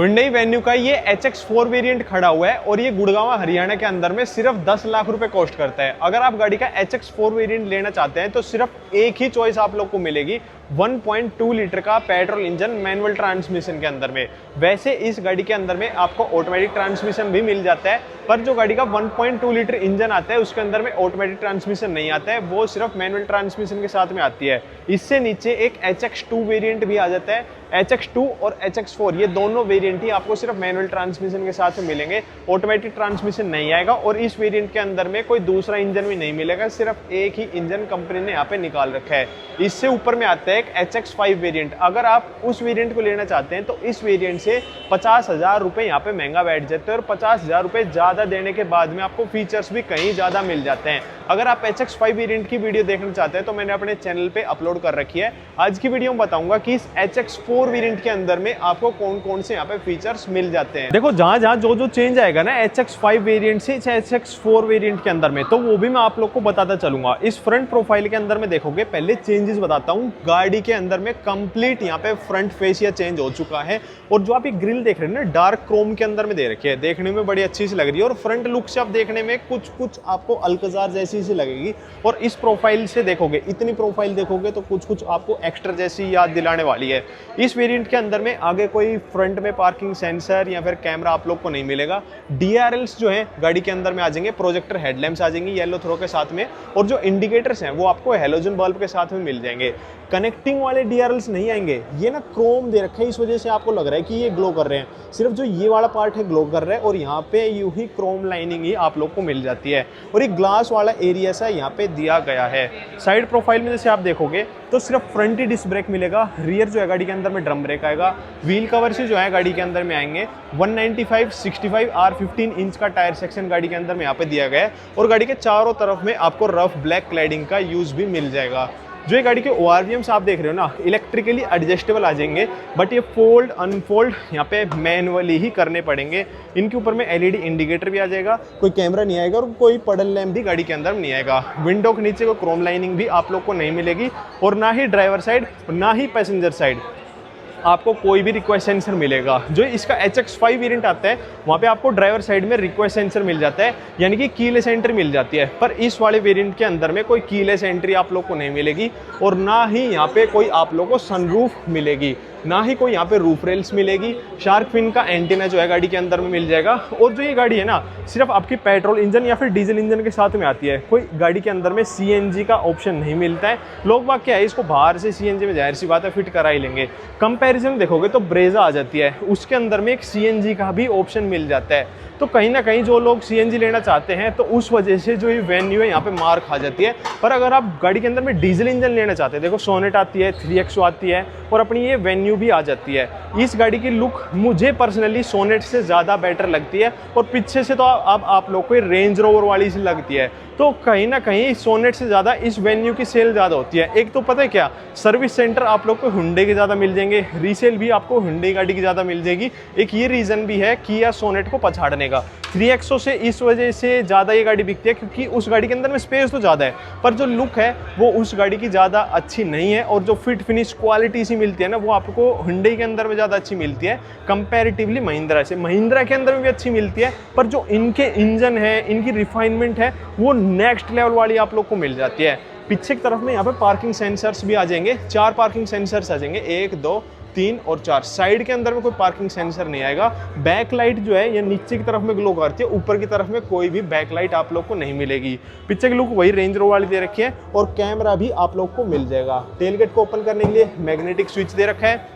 Hyundai Venue का ये HX4 variant खड़ा हुआ है और ये गुड़गांव हरियाणा के अंदर में सिर्फ 10 लाख रुपए कॉस्ट करता है। अगर आप गाड़ी का HX4 वेरिएंट लेना चाहते हैं तो सिर्फ एक ही चॉइस आप लोग को मिलेगी, 1.2 लीटर का पेट्रोल इंजन मैनुअल ट्रांसमिशन के अंदर में। वैसे इस गाड़ी के अंदर में आपको ऑटोमेटिक ट्रांसमिशन भी मिल जाता है, पर जो गाड़ी का 1.2 लीटर इंजन आता है उसके अंदर में ऑटोमेटिक ट्रांसमिशन नहीं आता है, वो सिर्फ मैनुअल ट्रांसमिशन के साथ में आती है। इससे नीचे एक HX2 वेरिएंट भी आ जाता है। HX2 और HX4 ये दोनों वेरिएंट ही आपको सिर्फ मैनुअल ट्रांसमिशन के साथ में मिलेंगे, ऑटोमेटिक ट्रांसमिशन नहीं आएगा। और इस वेरिएंट के अंदर में कोई दूसरा इंजन भी नहीं मिलेगा, सिर्फ एक ही इंजन कंपनी ने यहाँ पे निकाल रखा है। इससे ऊपर में आता है एक HX5 वेरिएंट। अगर आप उस वेरिएंट को लेना चाहते हैं तो इस वेरिएंट से 50,000 रुपये यहाँ पे महंगा बैठ जाते हैं, और 50,000 रुपये ज़्यादा देने के बाद में आपको फीचर्स भी कहीं ज़्यादा मिल जाते हैं। अगर आप HX5 वेरिएंट की वीडियो देखना चाहते हैं तो मैंने अपने चैनल पे अपलोड कर रखी है। आज की वीडियो में बताऊंगा कि इस HX4 वेरिएंट के अंदर में आपको कौन कौन से यहाँ पे फीचर्स मिल जाते हैं। देखो जहां जो चेंज आएगा ना HX5 वेरिएंट से HX4 वेरिएंट के अंदर में, तो वो भी मैं आप लोग को बताता चलूंगा। इस फ्रंट प्रोफाइल के अंदर में देखोगे, पहले चेंजेस बताता हूँ। गाड़ी के अंदर में कंप्लीट यहाँ पे फ्रंट फेसिया चेंज हो चुका है, और जो आप ये ग्रिल देख रहे हैं ना, डार्क क्रोम के अंदर में दे रखी है, देखने में बड़ी अच्छी सी लग रही है। और फ्रंट लुक से आप देखने में कुछ आपको अल्कजार जैसी सी लगेगी। और इस प्रोफाइल से देखोगे, इतनी प्रोफाइल देखोगे तो कुछ आपको एक्स्ट्रा जैसी याद दिलाने वाली है। इस वेरिएंट के अंदर में आगे कोई फ्रंट में पार्किंग सेंसर या फिर कैमरा आप लोग को नहीं मिलेगा। DRLs जो है गाड़ी के अंदर में आ जाएंगे, प्रोजेक्टर हेडलैम्प्स आ जाएंगी येलो थ्रो के साथ में, और जो इंडिकेटर्स हैं वो आपको हैलोजन बल्ब के साथ में मिल जाएंगे। कनेक्टिंग वाले DRLs नहीं आएंगे, ये ना क्रोम दे रखा है, इस वजह से आपको लग रहा है कि ये ग्लो कर रहे हैं। सिर्फ जो ये वाला पार्ट है ग्लो कर रहा है, और यहाँ पे यूं ही क्रोम लाइनिंग ही आप लोग को मिल जाती है। और ये ग्लास वाला एरिया सा यहाँ पे दिया गया है। साइड प्रोफाइल में जैसे आप देखोगे तो सिर्फ फ्रंट ही डिस्क ब्रेक मिलेगा, रियर जो है गाड़ी के अंदर में ड्रम ब्रेक आएगा। व्हील कवर से जो है गाड़ी के अंदर में आएंगे 195/65 R15 इंच का टायर सेक्शन गाड़ी के अंदर में यहाँ पे दिया गया है, और गाड़ी के चारों तरफ में आपको रफ ब्लैक क्लैडिंग का यूज भी मिल जाएगा। जो ये गाड़ी के ORVMs आप देख रहे हो ना, इलेक्ट्रिकली एडजस्टेबल आ जाएंगे, बट ये फोल्ड अनफोल्ड यहाँ पे मैनुअली ही करने पड़ेंगे। इनके ऊपर में LED इंडिकेटर भी आ जाएगा, कोई कैमरा नहीं आएगा, और कोई पडल लैम्प भी गाड़ी के अंदर नहीं आएगा। विंडो के नीचे कोई क्रोम लाइनिंग भी आप लोग को नहीं मिलेगी, और ना ही ड्राइवर साइड ना ही पैसेंजर साइड आपको कोई भी रिक्वेस्ट सेंसर मिलेगा। जो इसका HX5 वेरिएंट आता है वहाँ पे आपको ड्राइवर साइड में रिक्वेस्ट सेंसर मिल जाता है, यानी कि कीलेस एंट्री मिल जाती है। पर इस वाले वेरिएंट के अंदर में कोई कीलेस एंट्री आप लोग को नहीं मिलेगी, और ना ही यहाँ पे कोई आप लोग को सनरूफ मिलेगी, ना ही कोई यहाँ पे रूफ रेल्स मिलेगी। शार्क फिन का एंटीना जो है गाड़ी के अंदर में मिल जाएगा। और जो ये गाड़ी है ना, सिर्फ आपकी पेट्रोल इंजन या फिर डीजल इंजन के साथ में आती है, कोई गाड़ी के अंदर में CNG का ऑप्शन नहीं मिलता है। लोग बात क्या है, इसको बाहर से CNG में जाहिर सी बात है फिट करा ही लेंगे। कंपैरिजन देखोगे तो ब्रेजा आ जाती है, उसके अंदर में एक CNG का भी ऑप्शन मिल जाता है। तो कहीं ना कहीं जो लोग CNG लेना चाहते हैं तो उस वजह से जो ये वेन्यू है यहाँ पे मार खा जाती है। पर अगर आप गाड़ी के अंदर में डीजल इंजन लेना चाहते हैं, देखो सोनेट आती है, 3XO आती है, और अपनी ये वेन्यू भी आ जाती है। इस गाड़ी की लुक मुझे पर्सनली सोनेट से ज़्यादा बेटर लगती है, और पीछे से तो अब आप लोग को रेंज रोवर वाली सी लगती है। तो कहीं ना कहीं सोनेट से ज़्यादा इस वेन्यू की सेल ज़्यादा होती है। एक तो पता है क्या, सर्विस सेंटर आप लोग को Hyundai के ज़्यादा मिल जाएंगे, रीसेल भी आपको Hyundai गाड़ी की ज़्यादा मिल जाएगी। एक ये रीज़न भी है किया सोनेट को पछाड़ने का। 3XO से इस वजह से ज़्यादा ये गाड़ी बिकती है क्योंकि उस गाड़ी के अंदर में स्पेस तो ज़्यादा है, पर जो लुक है वो उस गाड़ी की ज़्यादा अच्छी नहीं है। और जो फिट फिनिश क्वालिटी सी मिलती है ना, वो आपको Hyundai के अंदर में ज़्यादा अच्छी मिलती है कंपैरेटिवली महिंद्रा से। महिंद्रा के अंदर में भी अच्छी मिलती है, पर जो इनके इंजन है, इनकी रिफाइनमेंट है, वो नेक्स्ट लेवल वाली आप लोग को मिल जाती है। पीछे की तरफ में यहाँ पे पार्किंग सेंसर्स भी आ जाएंगे, 4 पार्किंग सेंसर्स आ जाएंगे, 1, 2, 3 और 4। साइड के अंदर में कोई पार्किंग सेंसर नहीं आएगा। बैक लाइट जो है ये नीचे की तरफ में ग्लो करती है, ऊपर की तरफ में कोई भी बैक लाइट आप लोग को नहीं मिलेगी। पीछे की लुक वही रेंज रोवर वाली दे रखी है, और कैमरा भी आप लोग को मिल जाएगा। टेलगेट को ओपन करने के लिए मैग्नेटिक स्विच दे रखा है।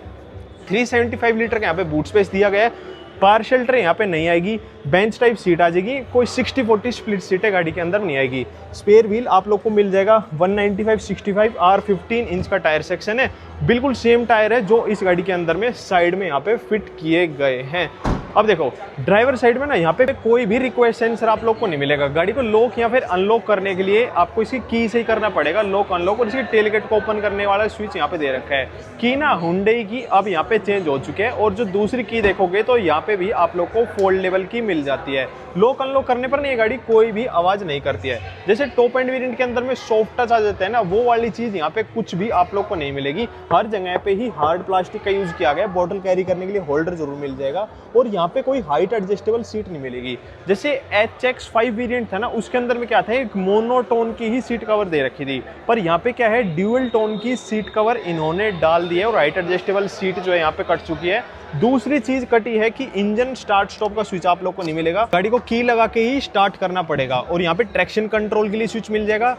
375 लीटर का यहाँ पे बूट स्पेस दिया गया है। पार शेल्टर यहाँ पे नहीं आएगी, बेंच टाइप सीट आ जाएगी, कोई 60-40 स्प्लिट सीट है गाड़ी के अंदर नहीं आएगी। स्पेयर व्हील आप लोग को मिल जाएगा, 195/65 R15 इंच का टायर सेक्शन है, बिल्कुल सेम टायर है जो इस गाड़ी के अंदर में साइड में यहाँ पे फिट किए गए हैं। अब देखो ड्राइवर साइड में ना यहाँ पे कोई भी रिक्वेस्ट सेंसर आप लोग को नहीं मिलेगा। गाड़ी को लॉक या फिर अनलॉक करने के लिए आपको इसकी की से ही करना पड़ेगा, लॉक अनलॉक। और इसकी टेलगेट को ओपन करने वाला स्विच यहाँ पे दे रखा है। की ना हुंडई की अब यहाँ पे चेंज हो चुके हैं, और जो दूसरी की देखोगे तो यहाँ पे भी आप लोग को फोल्डेबल की मिल जाती है। लॉक अनलॉक करने पर ना ये गाड़ी कोई भी आवाज नहीं करती है। जैसे टॉप एंड वेरिएंट के अंदर में सॉफ्ट टच आ जाता है ना, वो वाली चीज यहाँ पे कुछ भी आप लोग को नहीं मिलेगी। हर जगह पे ही हार्ड प्लास्टिक का यूज किया गया है। बॉटल कैरी करने के लिए होल्डर जरूर मिल जाएगा, और यहाँ पे कोई हाइट एडजस्टेबल सीट नहीं मिलेगी। जैसे HX5 वेरिएंट था ना, उसके अंदर में क्या था, एक मोनोटोन की ही सीट कवर दे रखी थी, पर यहाँ पे क्या है, ड्यूअल टोन की सीट कवर इन्होंने डाल दी है, और हाइट एडजस्टेबल सीट जो है यहाँ पे कट चुकी है। दूसरी चीज कटी है कि इंजन स्टार्ट स्टॉप का स्विच आप लोग को नहीं मिलेगा, गाड़ी को की लगा के ही स्टार्ट करना पड़ेगा। और यहाँ पे ट्रैक्शन कंट्रोल के लिए स्विच मिल जाएगा,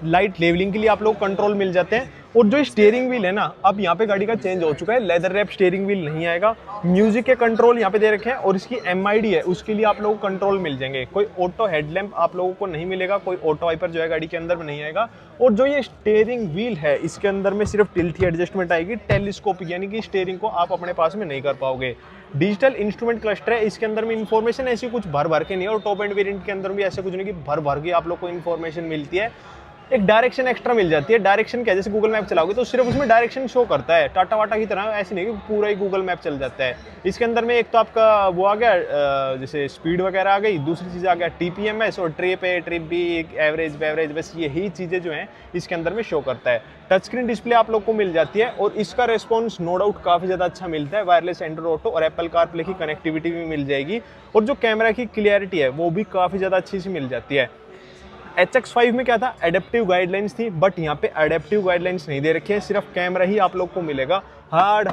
लाइट लेवलिंग के लिए आप लोग कंट्रोल मिल जाते हैं। और जो स्टीयरिंग व्हील है ना, अब यहाँ पे गाड़ी का चेंज हो चुका है, लेदर रैप स्टीयरिंग व्हील नहीं आएगा। म्यूजिक के कंट्रोल यहाँ पे दे रखे हैं, और इसकी MID है, उसके लिए आप लोगों को कंट्रोल मिल जाएंगे। कोई ऑटो हेडलैम्प आप लोगों को नहीं मिलेगा, कोई ऑटो वाइपर जो है गाड़ी के अंदर में नहीं आएगा। और जो ये स्टीयरिंग व्हील है, इसके अंदर में सिर्फ टिल्ट एडजस्टमेंट आएगी, टेलीस्कोपिक, यानी कि स्टीयरिंग को आप अपने पास में नहीं कर पाओगे। डिजिटल इंस्ट्रूमेंट क्लस्टर है, इसके अंदर में इंफॉर्मेशन ऐसी कुछ भर भर के नहीं है, और टॉप एंड वेरिएंट के अंदर भी ऐसे कुछ नहीं कि भर भर के आप लोग को इंफॉर्मेशन मिलती है। एक डायरेक्शन एक्स्ट्रा मिल जाती है। डायरेक्शन क्या, जैसे गूगल मैप चलाओगे तो सिर्फ उसमें डायरेक्शन शो करता है, टाटा वाटा की तरह ऐसे नहीं कि पूरा ही गूगल मैप चल जाता है। इसके अंदर में एक तो आपका वो आ गया, जैसे स्पीड वगैरह आ गई, दूसरी चीज़ आ गया TPMS, और ट्रिप भी, एवरेज वेवरेज, बस यही चीज़ें जो हैं इसके अंदर में शो करता है। टच स्क्रीन डिस्प्ले आप लोग को मिल जाती है, और इसका रेस्पॉन्स नो डाउट काफ़ी ज़्यादा अच्छा मिलता है। वायरलेस एंड्रॉइड ऑटो और एप्पल कारप्ले की कनेक्टिविटी भी मिल जाएगी, और जो कैमरा की क्लियरिटी है वो भी काफ़ी ज़्यादा अच्छी सी मिल जाती है। HX5 में क्या था, एडेप्टिव गाइडलाइंस थी, बट यहाँ पे एडेप्टिव गाइडलाइंस नहीं दे रखी है, सिर्फ कैमरा ही आप लोग को मिलेगा। हार्ड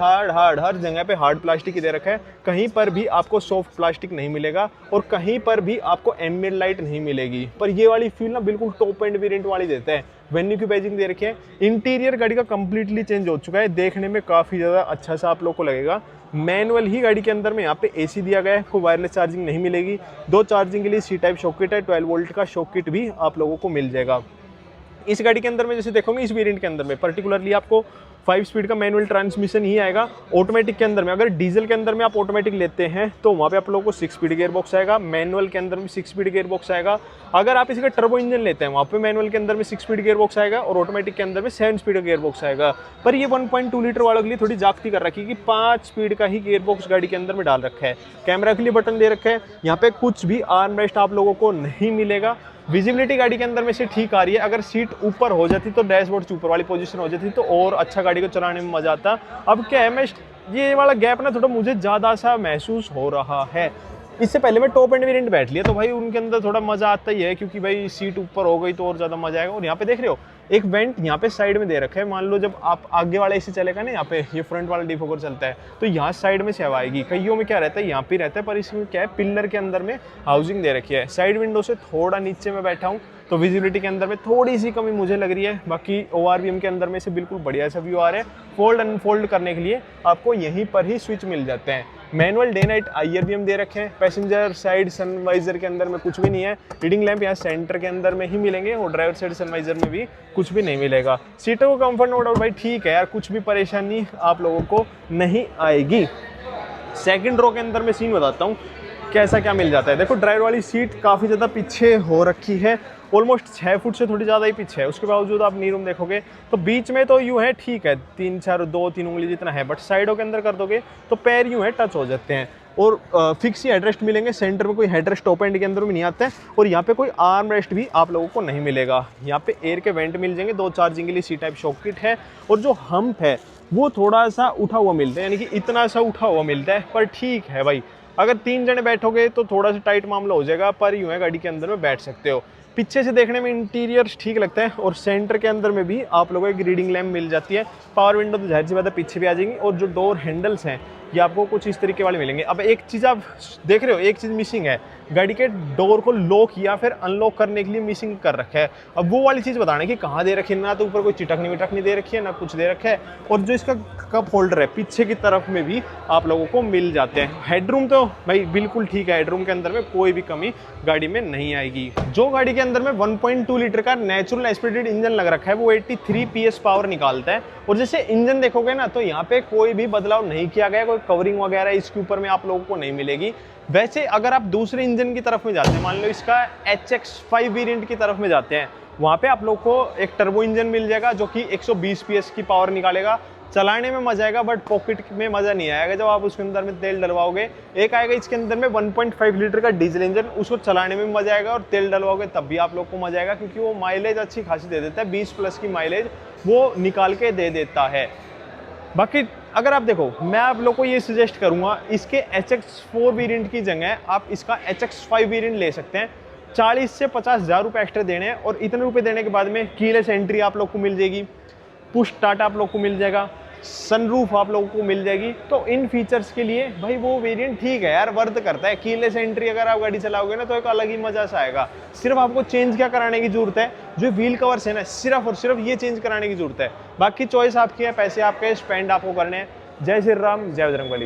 हर जगह पे हार्ड प्लास्टिक ही दे रखा है, कहीं पर भी आपको सॉफ्ट प्लास्टिक नहीं मिलेगा, और कहीं पर भी आपको एम्बिएंट लाइट नहीं मिलेगी। पर ये वाली फील ना बिल्कुल टॉप एंड वेरिएंट वाली देता है। वेन्यू की बैजिंग दे रखी है। इंटीरियर गाड़ी का कंप्लीटली चेंज हो चुका है, देखने में काफ़ी ज़्यादा अच्छा सा आप लोग को लगेगा। मैनुअल ही गाड़ी के अंदर में यहाँ पे AC दिया गया है, कोई वायरलेस चार्जिंग नहीं मिलेगी। 2 चार्जिंग के लिए C टाइप शॉक किट है, 12 वोल्ट का शॉक किट भी आप लोगों को मिल जाएगा। इस गाड़ी के अंदर में जैसे देखोगे, इस वेरिएंट के अंदर में पर्टिकुलरली आपको 5 स्पीड का मैनुअल ट्रांसमिशन ही आएगा। ऑटोमेटिक के अंदर में, अगर डीजल के अंदर में आप ऑटोमेटिक लेते हैं तो वहाँ पे आप लोगों को 6 स्पीड गियर बॉक्स आएगा, मैनुअल के अंदर में 6 स्पीड गियर बॉक्स आएगा। अगर आप इसका टर्बो इंजन लेते हैं, वहाँ पे मैनुअल के अंदर में 6 स्पीड गियर बॉक्स आएगा, और ऑटोमेटिक के अंदर में 7 स्पीड का गियर बॉक्स आएगा। पर ये 1.2 लीटर वालों के लिए थोड़ी जागती कर रखी है कि 5 स्पीड का ही गियर बॉक्स गाड़ी के अंदर में डाल रखा है। कैमरा के लिए बटन दे रखा है, यहाँ पे कुछ भी आर्म रेस्ट आप लोगों को नहीं मिलेगा। विजिबिलिटी गाड़ी के अंदर में से ठीक आ रही है। अगर सीट ऊपर हो जाती तो डैशबोर्ड से ऊपर वाली पोजीशन हो जाती तो और अच्छा गाड़ी को चलाने में मजा आता। अब क्या है, मैं ये वाला गैप ना थोड़ा मुझे ज़्यादा सा महसूस हो रहा है। इससे पहले मैं टॉप एंड वेरिएंट बैठ लिया तो भाई उनके अंदर थोड़ा मजा आता ही है, क्योंकि भाई सीट ऊपर हो गई तो और ज़्यादा मजा आएगा। और यहाँ पे देख रहे हो एक वेंट यहाँ पे साइड में दे रखा है, मान लो जब आप आगे वाला एसी चलेगा ना, यहाँ पे ये फ्रंट वाला डिफोगर चलता है तो यहाँ साइड में से हवा आएगी। कईयों में क्या रहता है यहाँ पे रहता है, पर इसमें क्या है पिलर के अंदर में हाउसिंग दे रखी है। साइड विंडो से थोड़ा नीचे में बैठा हूँ तो विजिबिलिटी के अंदर में थोड़ी सी कमी मुझे लग रही है। बाकी ORVM के अंदर में से बिल्कुल बढ़िया सा व्यू आ रहा है। फोल्ड अनफोल्ड करने के लिए आपको यहीं पर ही स्विच मिल जाते हैं। मैनुअल डे नाइट IRVM दे रखे हैं। पैसेंजर साइड सनवाइजर के अंदर में कुछ भी नहीं है। रीडिंग लैंप यहाँ सेंटर के अंदर में ही मिलेंगे और ड्राइवर साइड सनवाइजर में भी कुछ भी नहीं मिलेगा। सीटों का कंफर्ट नो डाउट भाई ठीक है यार, कुछ भी परेशानी आप लोगों को नहीं आएगी। सेकंड रो के अंदर में सीन बताता हूँ कैसा क्या मिल जाता है। देखो ड्राइवर वाली सीट काफ़ी ज़्यादा पीछे हो रखी है, ऑलमोस्ट 6 फुट से थोड़ी ज़्यादा ही पीछे है। उसके बावजूद आप नी रूम देखोगे तो बीच में तो यूँ है ठीक है, 2-3 उंगली जितना है, बट साइडों के अंदर कर दोगे तो पैर यूँ है टच हो जाते हैं। और फिक्स ही हेडरेस्ट मिलेंगे, सेंटर में कोई हेडरेस्ट टॉप एंड के अंदर में नहीं आता है। और यहाँ पे कोई आर्म रेस्ट भी आप लोगों को नहीं मिलेगा। यहाँ पे एयर के वेंट मिल जाएंगे, 2 चार्जिंग के लिए C टाइप शॉक किट है। और जो हम्प है वो थोड़ा सा उठा हुआ मिलता है, यानी कि इतना सा उठा हुआ मिलता है, पर ठीक है भाई। अगर 3 जने बैठोगे तो थोड़ा सा टाइट मामला हो जाएगा, पर यूँ है गाड़ी के अंदर में बैठ सकते हो। पीछे से देखने में इंटीरियर ठीक लगता है। और सेंटर के अंदर में भी आप लोगों को एक रीडिंग लैम्प मिल जाती है। पावर विंडो तो जाहिर सी बात है पीछे भी आ जाएंगी। और जो डोर हैंडल्स हैं ये आपको कुछ इस तरीके वाले मिलेंगे। अब एक चीज़ आप देख रहे हो, एक चीज़ मिसिंग है, गाड़ी के डोर को लॉक या फिर अनलॉक करने के लिए मिसिंग कर रखा है। अब वो वाली चीज़ बताना कि कहाँ दे रखी है, ना तो ऊपर कोई चिटकनी विटकनी दे रखी है ना कुछ दे रखा है। और जो इसका कप होल्डर है पीछे की तरफ में भी आप लोगों को मिल जाते हैं। हेडरूम तो भाई बिल्कुल ठीक है, हेडरूम के अंदर में कोई भी कमी गाड़ी में नहीं आएगी। जो गाड़ी के अंदर में 1.2 लीटर का नेचुरल एस्पिरेटेड इंजन लग रखा है वो 83 PS पावर निकालता है। और जैसे इंजन देखोगे ना तो यहाँ पे कोई भी बदलाव नहीं किया गया, कोई कवरिंग वगैरह इसके ऊपर में आप लोगों को नहीं मिलेगी। वैसे अगर आप दूसरे इंजन की तरफ में जाते हैं, मान लो इसका HX5 वेरिएंट की तरफ में जाते हैं, वहाँ पे आप लोग को एक टर्बो इंजन मिल जाएगा जो कि 120 PS की पावर निकालेगा। चलाने में मजा आएगा बट पॉकेट में मजा नहीं आएगा जब आप उसके अंदर में तेल डलवाओगे। एक आएगा इसके अंदर में 1.5 लीटर का डीजल इंजन, उसको चलाने में मजा आएगा, और तेल डलवाओगे तब भी आप लोग को मजा आएगा, क्योंकि वो माइलेज अच्छी खासी दे देता है, 20+ की माइलेज वो निकाल के दे देता है। बाकी अगर आप देखो, मैं आप लोग को ये सजेस्ट करूंगा, इसके HX4 वेरिएंट की जगह आप इसका HX5 वेरिएंट ले सकते हैं। 40 से 50 हज़ार रुपये एक्स्ट्रा देने हैं, और इतने रुपए देने के बाद में कीलेस एंट्री आप लोग को मिल जाएगी, पुश स्टार्ट आप लोग को मिल जाएगा, सनरूफ आप लोगों को मिल जाएगी। तो इन फीचर्स के लिए भाई वो वेरिएंट ठीक है यार, वर्थ करता है। कीलेस एंट्री अगर आप गाड़ी चलाओगे ना तो एक अलग ही मजा सा आएगा। सिर्फ आपको चेंज क्या कराने की जरूरत है, जो व्हील कवर्स है ना, सिर्फ और सिर्फ ये चेंज कराने की जरूरत है। बाकी चॉइस आपकी है, पैसे आपके, स्पेंड आपको करने हैं। जय श्री राम, जय बजरंगबली।